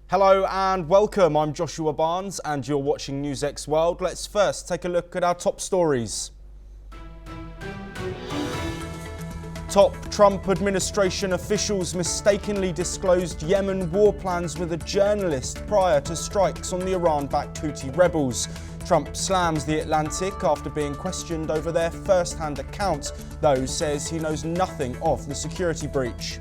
Hello and welcome, I'm Joshua Barnes and you're watching NewsX World. Let's first take a look at our top stories. Top Trump administration officials mistakenly disclosed Yemen war plans with a journalist prior to strikes on the Iran-backed Houthi rebels. Trump slams The Atlantic after being questioned over their first-hand account, though says he knows nothing of the security breach.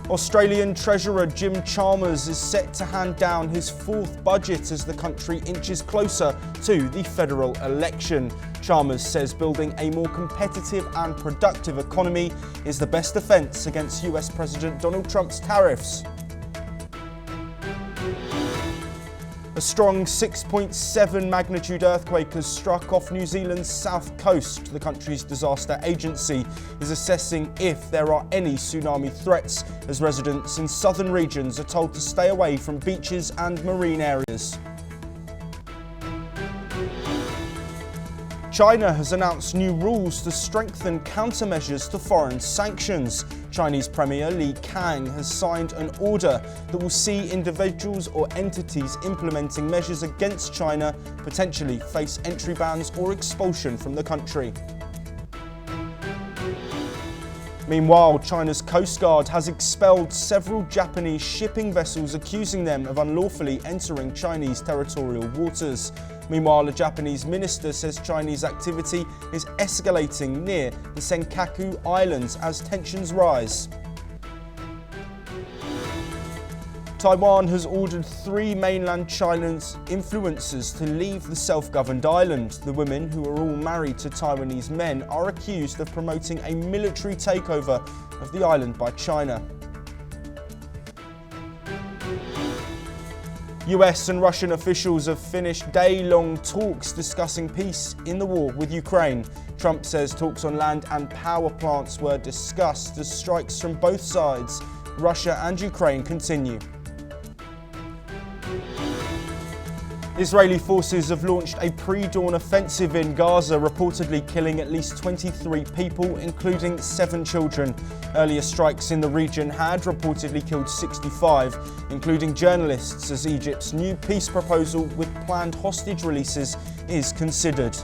Australian Treasurer Jim Chalmers is set to hand down his fourth budget as the country inches closer to the federal election. Chalmers says building a more competitive and productive economy is the best defence against US President Donald Trump's tariffs. A strong 6.7 magnitude earthquake has struck off New Zealand's south coast. The country's disaster agency is assessing if there are any tsunami threats, as residents in southern regions are told to stay away from beaches and marine areas. China has announced new rules to strengthen countermeasures to foreign sanctions. Chinese Premier Li Kang has signed an order that will see individuals or entities implementing measures against China potentially face entry bans or expulsion from the country. Meanwhile, China's Coast Guard has expelled several Japanese shipping vessels accusing them of unlawfully entering Chinese territorial waters. Meanwhile, a Japanese minister says Chinese activity is escalating near the Senkaku Islands as tensions rise. Taiwan has ordered 3 mainland Chinese influencers to leave the self-governed island. The women, who are all married to Taiwanese men, are accused of promoting a military takeover of the island by China. US and Russian officials have finished day-long talks discussing peace in the war with Ukraine. Trump says talks on land and power plants were discussed as strikes from both sides, Russia and Ukraine, continue. Israeli forces have launched a pre-dawn offensive in Gaza, reportedly killing at least 23 people, including 7 children. Earlier strikes in the region had reportedly killed 65, including journalists, as Egypt's new peace proposal with planned hostage releases is considered.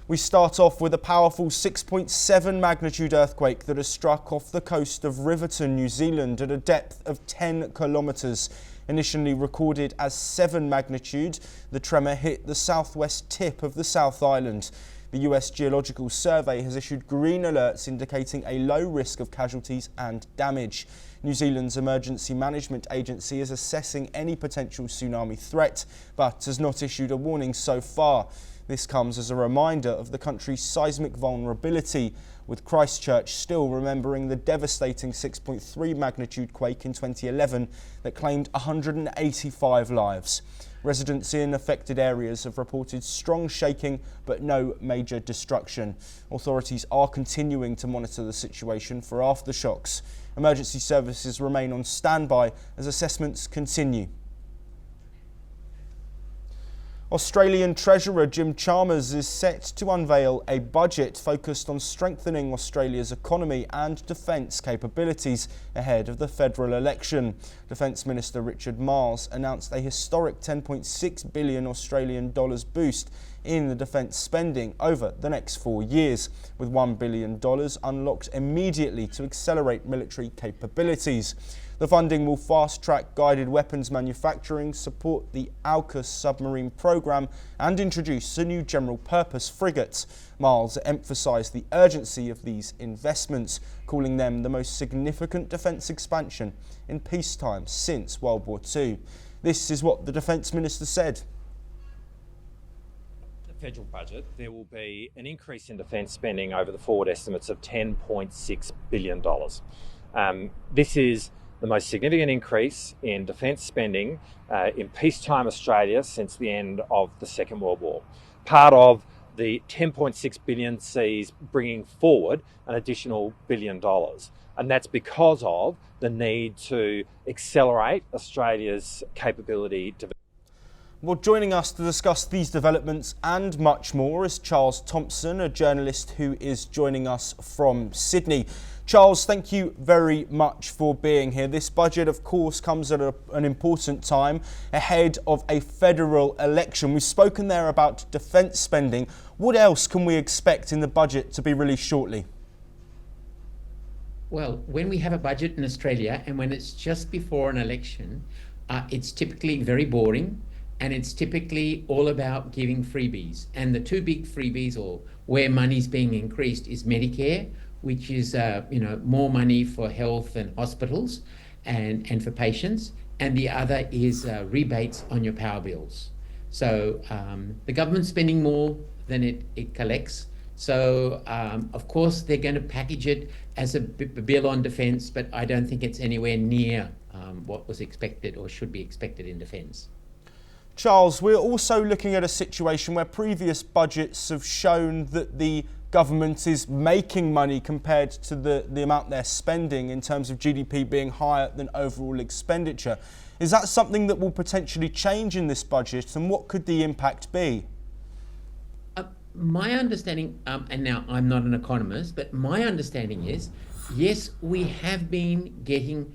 We start off with a powerful 6.7 magnitude earthquake that has struck off the coast of Riverton, New Zealand, at a depth of 10 kilometres. Initially recorded as 7 magnitude, the tremor hit the southwest tip of the South Island. The US Geological Survey has issued green alerts indicating a low risk of casualties and damage. New Zealand's Emergency Management Agency is assessing any potential tsunami threat, but has not issued a warning so far. This comes as a reminder of the country's seismic vulnerability, with Christchurch still remembering the devastating 6.3 magnitude quake in 2011 that claimed 185 lives. Residents in affected areas have reported strong shaking but no major destruction. Authorities are continuing to monitor the situation for aftershocks. Emergency services remain on standby as assessments continue. Australian Treasurer Jim Chalmers is set to unveil a budget focused on strengthening Australia's economy and defence capabilities ahead of the federal election. Defence Minister Richard Marles announced a historic $10.6 billion Australian dollars boost in the defence spending over the next 4 years, with $1 billion unlocked immediately to accelerate military capabilities. The funding will fast-track guided weapons manufacturing, support the AUKUS submarine programme and introduce a new general-purpose frigate. Marles emphasised the urgency of these investments, calling them the most significant defence expansion in peacetime since World War II. This is what the Defence Minister said. Federal budget, there will be an increase in defence spending over the forward estimates of $10.6 billion. This is the most significant increase in defence spending in peacetime Australia since the end of the Second World War. Part of the $10.6 billion sees bringing forward an additional $1 billion, and that's because of the need to accelerate Australia's capability development. Well, joining us to discuss these developments and much more is Charles Thompson, a journalist who is joining us from Sydney. Charles, thank you very much for being here. This budget, of course, comes at an important time ahead of a federal election. We've spoken there about defence spending. What else can we expect in the budget to be released shortly? Well, when we have a budget in Australia and when it's just before an election, it's typically very boring and it's typically all about giving freebies. And the two big freebies, or where money's being increased, is Medicare, which is more money for health and hospitals and for patients, and the other is rebates on your power bills. So the government's spending more than it collects. So of course they're going to package it as a bill on defence, but I don't think it's anywhere near what was expected or should be expected in defence. Charles, we're also looking at a situation where previous budgets have shown that the government is making money compared to the amount they're spending in terms of GDP being higher than overall expenditure. Is that something that will potentially change in this budget, and what could the impact be? My understanding, and now I'm not an economist, but my understanding is, yes, we have been getting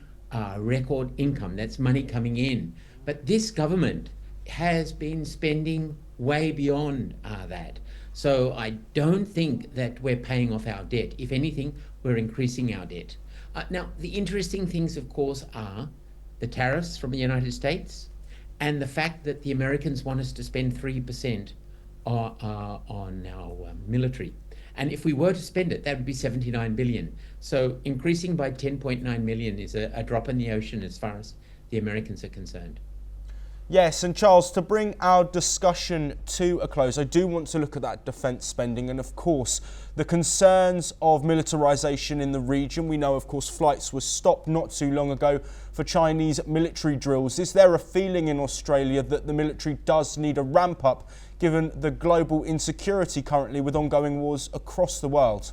record income, that's money coming in, but this government has been spending way beyond that. So I don't think that we're paying off our debt. If anything, we're increasing our debt. Now, the interesting things, of course, are the tariffs from the United States and the fact that the Americans want us to spend 3% on our military. And if we were to spend it, that would be 79 billion. So increasing by 10.9 million is a drop in the ocean as far as the Americans are concerned. Yes, and Charles, to bring our discussion to a close, I do want to look at that defence spending and, of course, the concerns of militarisation in the region. We know, of course, flights were stopped not too long ago for Chinese military drills. Is there a feeling in Australia that the military does need a ramp up, given the global insecurity currently with ongoing wars across the world?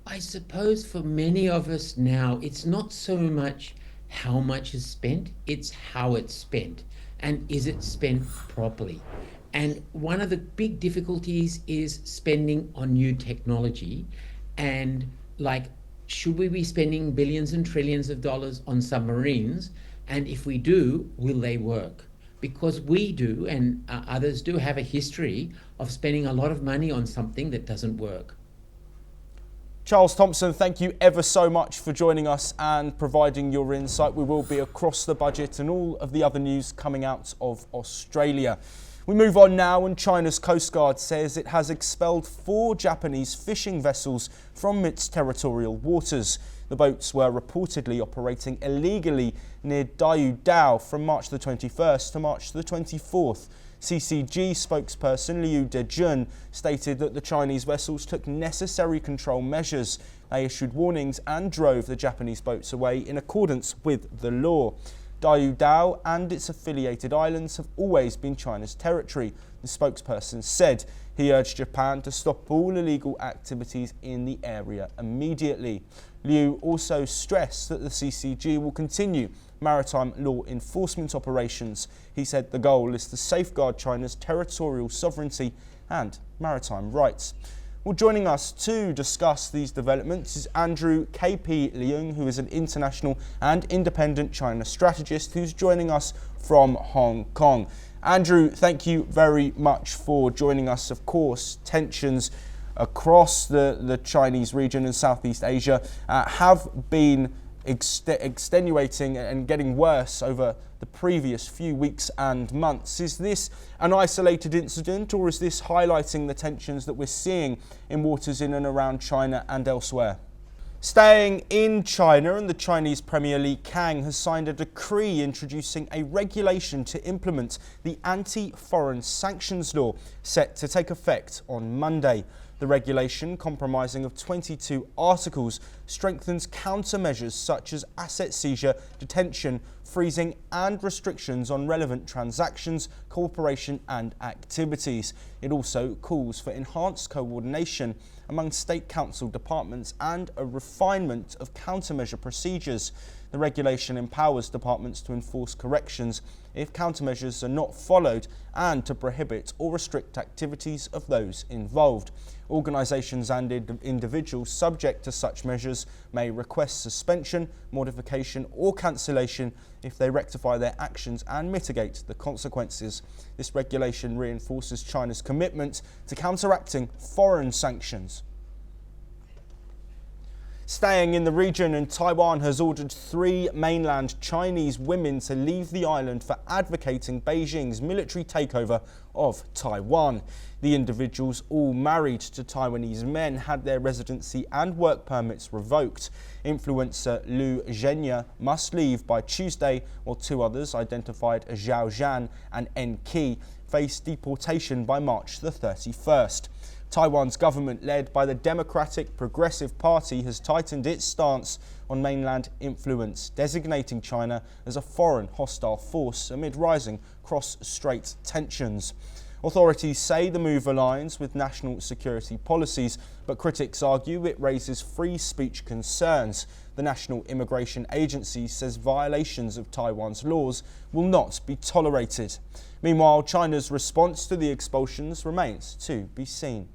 I suppose for many of us now, it's not so much how much is spent, it's how it's spent, and is it spent properly. And one of the big difficulties is spending on new technology, and should we be spending billions and trillions of dollars on submarines, and if we do, will they work? Because we do, and others do, have a history of spending a lot of money on something that doesn't work. Charles Thompson, thank you ever so much for joining us and providing your insight. We will be across the budget and all of the other news coming out of Australia. We move on now, and China's Coast Guard says it has expelled 4 Japanese fishing vessels from its territorial waters. The boats were reportedly operating illegally near Diaodao from March the 21st to March the 24th. CCG spokesperson Liu Dejun stated that the Chinese vessels took necessary control measures. They issued warnings and drove the Japanese boats away in accordance with the law. Diaodao and its affiliated islands have always been China's territory, the spokesperson said. He urged Japan to stop all illegal activities in the area immediately. Liu also stressed that the CCG will continue maritime law enforcement operations. He said the goal is to safeguard China's territorial sovereignty and maritime rights. Well, joining us to discuss these developments is Andrew K.P. Leung, who is an international and independent China strategist who's joining us from Hong Kong. Andrew, thank you very much for joining us. Of course, tensions across the Chinese region and Southeast Asia have been extenuating and getting worse over the previous few weeks and months. Is this an isolated incident, or is this highlighting the tensions that we're seeing in waters in and around China and elsewhere? Staying in China, and the Chinese Premier Li Qiang has signed a decree introducing a regulation to implement the anti-foreign sanctions law set to take effect on Monday. The regulation, comprising of 22 articles, strengthens countermeasures such as asset seizure, detention, freezing and restrictions on relevant transactions, cooperation and activities. It also calls for enhanced coordination among state council departments and a refinement of countermeasure procedures. The regulation empowers departments to enforce corrections if countermeasures are not followed and to prohibit or restrict activities of those involved. Organisations and individuals subject to such measures may request suspension, modification or cancellation if they rectify their actions and mitigate the consequences. This regulation reinforces China's commitment to counteracting foreign sanctions. Staying in the region, and Taiwan has ordered 3 mainland Chinese women to leave the island for advocating Beijing's military takeover of Taiwan. The individuals, all married to Taiwanese men, had their residency and work permits revoked. Influencer Lu Zhenya must leave by Tuesday, while 2 others, identified as Zhao Zhan and En Qi, face deportation by March the 31st. Taiwan's government, led by the Democratic Progressive Party, has tightened its stance on mainland influence, designating China as a foreign hostile force amid rising cross-strait tensions. Authorities say the move aligns with national security policies, but critics argue it raises free speech concerns. The National Immigration Agency says violations of Taiwan's laws will not be tolerated. Meanwhile, China's response to the expulsions remains to be seen.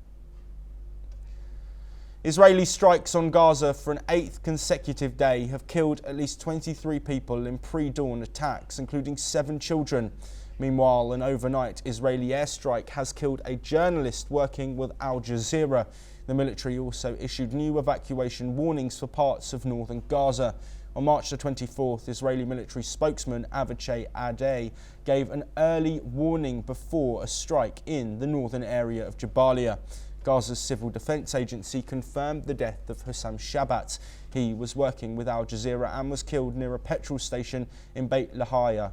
Israeli strikes on Gaza for an 8th consecutive day have killed at least 23 people in pre-dawn attacks, including 7 children. Meanwhile, an overnight Israeli airstrike has killed a journalist working with Al Jazeera. The military also issued new evacuation warnings for parts of northern Gaza. On March the 24th, Israeli military spokesman Avichai Adeh gave an early warning before a strike in the northern area of Jabalia. Gaza's civil defense agency confirmed the death of Hussam Shabat. He was working with Al Jazeera and was killed near a petrol station in Beit Lahia.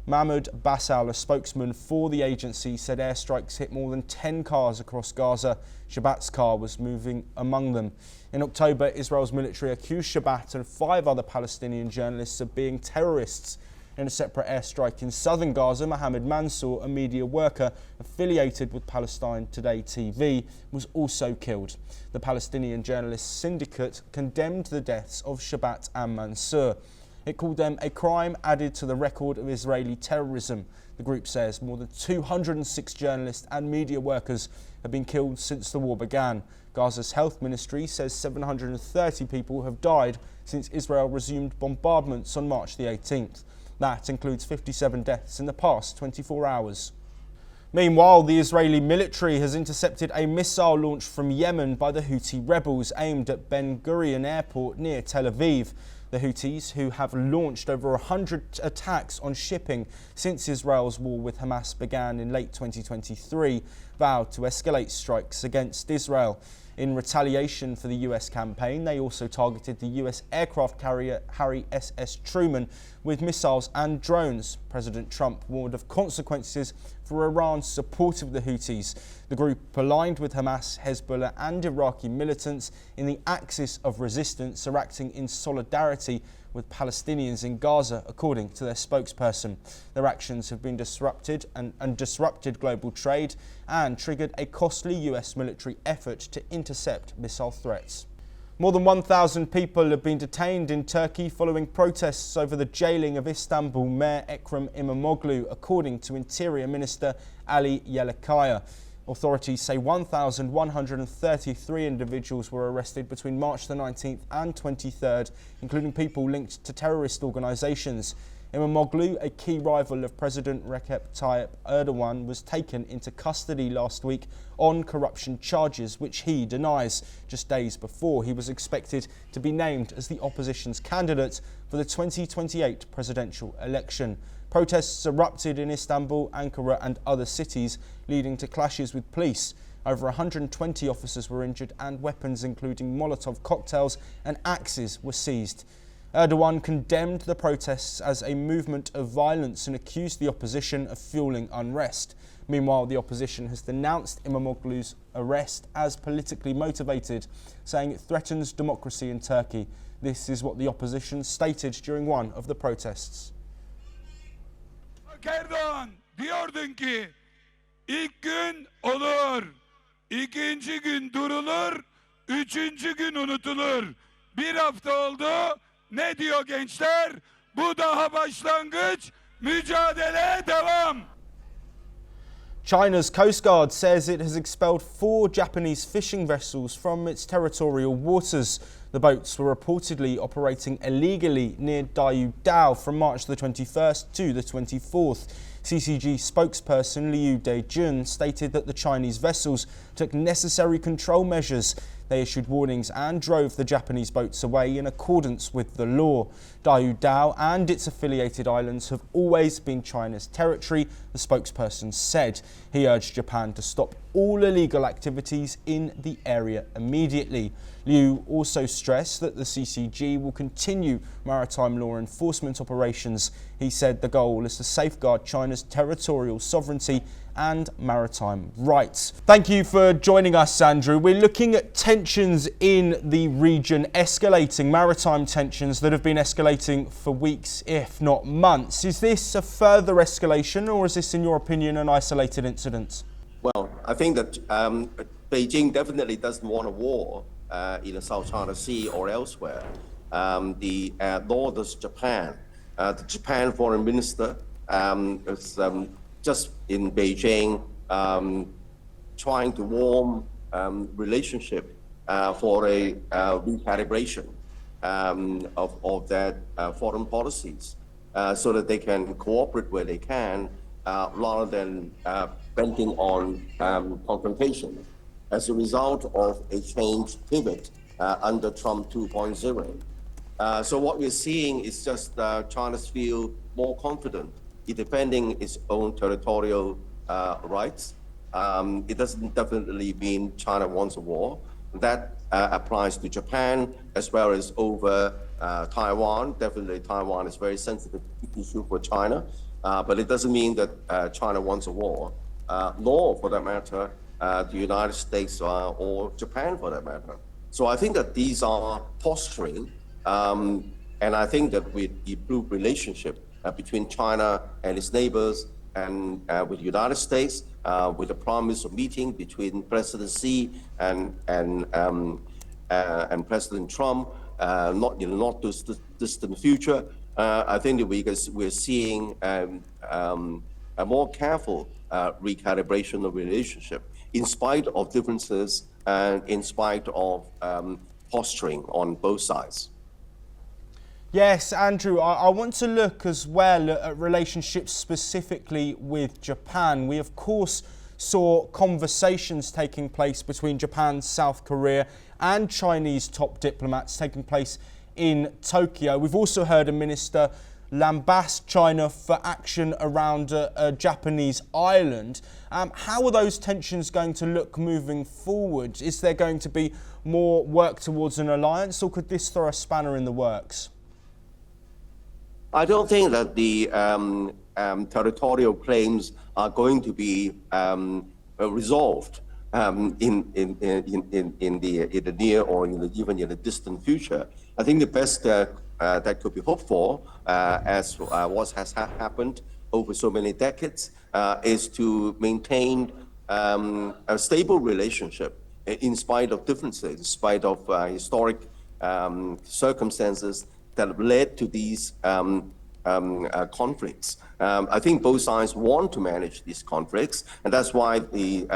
Mahmoud Bassal, a spokesman for the agency, said airstrikes hit more than 10 cars across Gaza. Shabat's car was moving among them. In October, Israel's military accused Shabat and 5 other Palestinian journalists of being terrorists. In a separate airstrike in southern Gaza, Mohammed Mansour, a media worker affiliated with Palestine Today TV, was also killed. The Palestinian Journalists Syndicate condemned the deaths of Shabat and Mansour. It called them a crime added to the record of Israeli terrorism. The group says more than 206 journalists and media workers have been killed since the war began. Gaza's health ministry says 730 people have died since Israel resumed bombardments on March the 18th. That includes 57 deaths in the past 24 hours. Meanwhile, the Israeli military has intercepted a missile launch from Yemen by the Houthi rebels aimed at Ben Gurion Airport near Tel Aviv. The Houthis, who have launched over 100 attacks on shipping since Israel's war with Hamas began in late 2023, vowed to escalate strikes against Israel. In retaliation for the US campaign, they also targeted the US aircraft carrier Harry S.S. Truman with missiles and drones. President Trump warned of consequences for Iran's support of the Houthis. The group aligned with Hamas, Hezbollah and Iraqi militants in the Axis of Resistance are acting in solidarity with Palestinians in Gaza, according to their spokesperson. Their actions have been disrupted global trade and triggered a costly US military effort to intercept missile threats. More than 1,000 people have been detained in Turkey following protests over the jailing of Istanbul Mayor Ekrem İmamoğlu, according to Interior Minister Ali Yerlikaya. Authorities say 1,133 individuals were arrested between March the 19th and 23rd, including people linked to terrorist organisations. İmamoğlu, a key rival of President Recep Tayyip Erdogan, was taken into custody last week on corruption charges, which he denies, just days before he was expected to be named as the opposition's candidate for the 2028 presidential election. Protests erupted in Istanbul, Ankara and other cities, leading to clashes with police. Over 120 officers were injured and weapons, including Molotov cocktails and axes, were seized. Erdogan condemned the protests as a movement of violence and accused the opposition of fueling unrest. Meanwhile, the opposition has denounced İmamoğlu's arrest as politically motivated, saying it threatens democracy in Turkey. This is what the opposition stated during one of the protests. Bak Erdoğan diyordun ki ilk gün olur, ikinci gün durulur, üçüncü gün unutulur. Bir hafta oldu. Ne diyor gençler? Bu daha başlangıç. Mücadele devam. China's Coast Guard says it has expelled 4 Japanese fishing vessels from its territorial waters. The boats were reportedly operating illegally near Diaoyuidao from March the 21st to the 24th. CCG spokesperson Liu Dejun stated that the Chinese vessels took necessary control measures. They issued warnings and drove the Japanese boats away in accordance with the law. Diaoyuidao and its affiliated islands have always been China's territory, the spokesperson said. He urged Japan to stop all illegal activities in the area immediately. Liu also stressed that the CCG will continue maritime law enforcement operations. He said the goal is to safeguard China's territorial sovereignty and maritime rights. Thank you for joining us, Andrew. We're looking at tensions in the region escalating, maritime tensions that have been escalating for weeks, if not months. Is this a further escalation, or is this, in your opinion, an isolated incident? Well, I think that Beijing definitely doesn't want a war in the South China Sea or elsewhere. Nor does Japan. The Japan foreign minister is just in Beijing trying to warm relationship for a recalibration of their foreign policies so that they can cooperate where they can rather than banking on confrontation as a result of a changed pivot under Trump 2.0. So what we're seeing is just China's feel more confident in defending its own territorial rights. It doesn't definitely mean China wants a war. That applies to Japan as well as over Taiwan. Definitely Taiwan is a very sensitive issue for China, but it doesn't mean that China wants a war, nor for that matter, the United States or Japan for that matter. So I think that these are posturing, and I think that with improved relationship between China and its neighbors and with the United States, with the promise of meeting between President Xi and President Trump, not in the not distant future, I think that we're seeing a more careful recalibration of relationship in spite of differences and in spite of posturing on both sides. Yes, Andrew, I want to look as well at relationships specifically with Japan. We, of course, saw conversations taking place between Japan, South Korea and Chinese top diplomats taking place in Tokyo. We've also heard a minister lambast China for action around a Japanese island. How are those tensions going to look moving forward? Is there going to be more work towards an alliance, or could this throw a spanner in the works? I don't think that the territorial claims are going to be resolved in the near or even in the distant future. I think the best that could be hoped for, as what has happened over so many decades, is to maintain a stable relationship in spite of differences, in spite of historic circumstances that have led to these conflicts. I think both sides want to manage these conflicts, and that's why the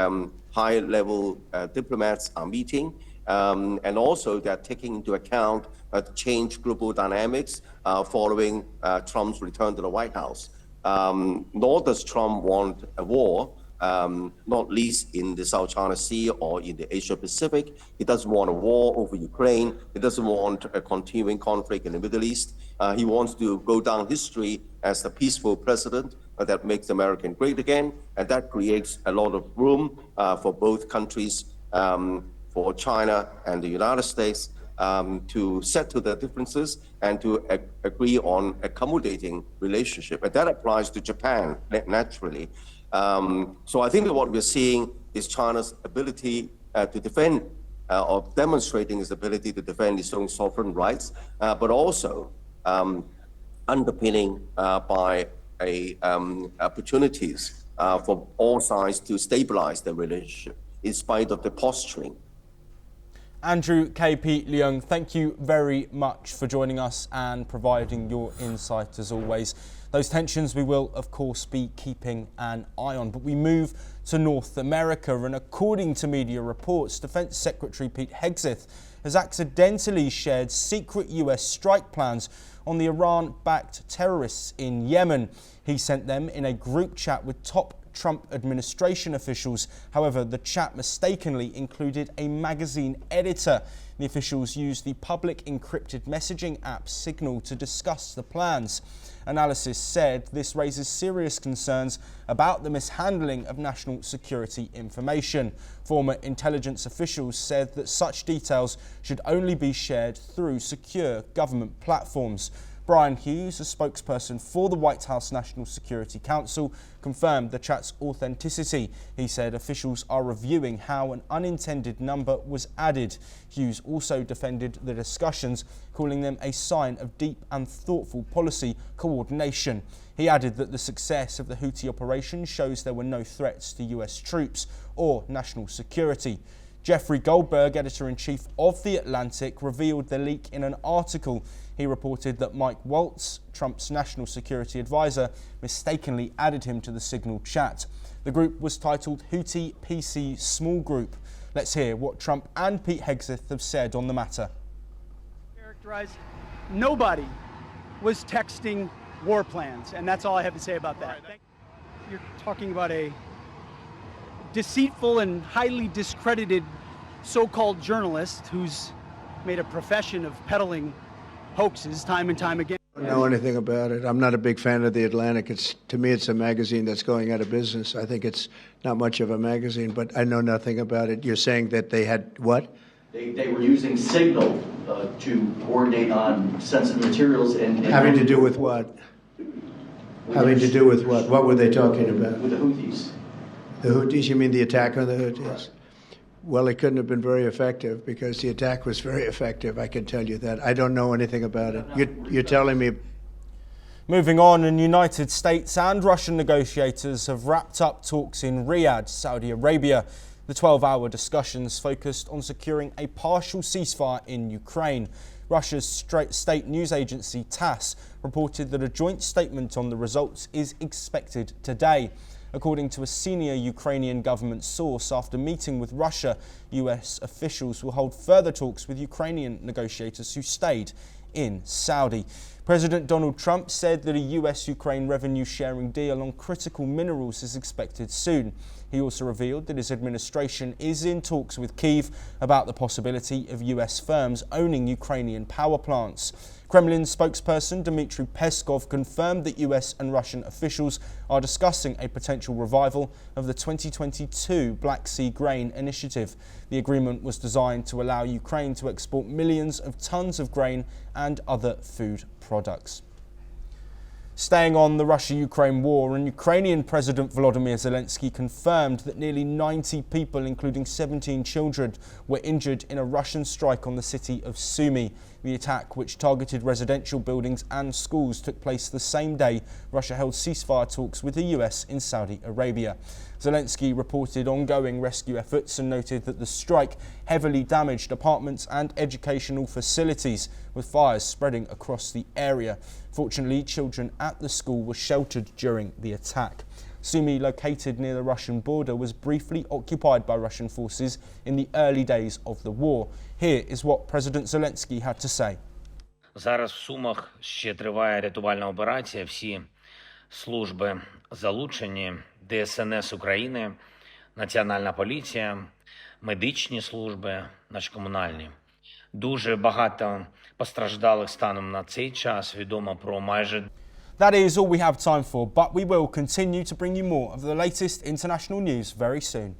high-level diplomats are meeting, and also they're taking into account changed global dynamics following Trump's return to the White House. Nor does Trump want a war, not least in the South China Sea or in the Asia Pacific. He doesn't want a war over Ukraine. He doesn't want a continuing conflict in the Middle East. He wants to go down history as the peaceful president that makes America great again, and that creates a lot of room for both countries, for China and the United States, to settle their differences and to agree on accommodating relationship. And that applies to Japan, naturally. So I think that what we're seeing is China's ability to defend, or demonstrating its ability to defend its own sovereign rights, but also underpinning by opportunities for all sides to stabilize the relationship in spite of the posturing. Andrew K.P. Leung, thank you very much for joining us and providing your insight as always. Those tensions we will, of course, be keeping an eye on. But we move to North America, and according to media reports, Defence Secretary Pete Hegseth has accidentally shared secret US strike plans on the Iran-backed terrorists in Yemen. He sent them in a group chat with top Trump administration officials. However, the chat mistakenly included a magazine editor. The officials used the public encrypted messaging app Signal to discuss the plans. Analysis said this raises serious concerns about the mishandling of national security information. Former intelligence officials said that such details should only be shared through secure government platforms. Brian Hughes, a spokesperson for the White House National Security Council, confirmed the chat's authenticity. He said officials are reviewing how an unintended number was added. Hughes also defended the discussions, calling them a sign of deep and thoughtful policy coordination. He added that the success of the Houthi operation shows there were no threats to US troops or national security. Jeffrey Goldberg, editor-in-chief of The Atlantic, revealed the leak in an article. He reported that Mike Waltz, Trump's national security advisor, mistakenly added him to the Signal chat. The group was titled Houthi PC Small Group. Let's hear what Trump and Pete Hegseth have said on the matter. Nobody was texting war plans, and that's all I have to say about that. You're talking about a deceitful and highly discredited so-called journalist who's made a profession of peddling hoaxes time and time again. I don't know anything about it. I'm not a big fan of The Atlantic. To me, it's a magazine that's going out of business. I think it's not much of a magazine, but I know nothing about it. You're saying that they had what? They were using Signal to coordinate on sensitive materials and having to do with what? Having to do with what? What were they talking about? With the Houthis. The Houthis? You mean the attack on the Houthis? Right. Well, it couldn't have been very effective because the attack was very effective. I can tell you that. I don't know anything about it. You're telling me. Moving on, and United States and Russian negotiators have wrapped up talks in Riyadh, Saudi Arabia. The 12-hour discussions focused on securing a partial ceasefire in Ukraine. Russia's state news agency TASS reported that a joint statement on the results is expected today. According to a senior Ukrainian government source, after meeting with Russia, US officials will hold further talks with Ukrainian negotiators who stayed in Saudi. President Donald Trump said that a US-Ukraine revenue sharing deal on critical minerals is expected soon. He also revealed that his administration is in talks with Kyiv about the possibility of US firms owning Ukrainian power plants. Kremlin spokesperson Dmitry Peskov confirmed that US and Russian officials are discussing a potential revival of the 2022 Black Sea Grain Initiative. The agreement was designed to allow Ukraine to export millions of tons of grain and other food products. Staying on the Russia-Ukraine war, and Ukrainian President Volodymyr Zelensky confirmed that nearly 90 people, including 17 children, were injured in a Russian strike on the city of Sumy. The attack, which targeted residential buildings and schools, took place the same day Russia held ceasefire talks with the US in Saudi Arabia. Zelensky reported ongoing rescue efforts and noted that the strike heavily damaged apartments and educational facilities, with fires spreading across the area. Fortunately, children at the school were sheltered during the attack. Sumy, located near the Russian border, was briefly occupied by Russian forces in the early days of the war. Here is what President Zelensky had to say. Зараз в Сумах ще триває рятувальна операція. Всі служби залучені, ДСНС України, Національна поліція, медичні служби, наші комунальні. Дуже багато постраждалих станом на цей час, відомо про майже... That is all we have time for, but we will continue to bring you more of the latest international news very soon.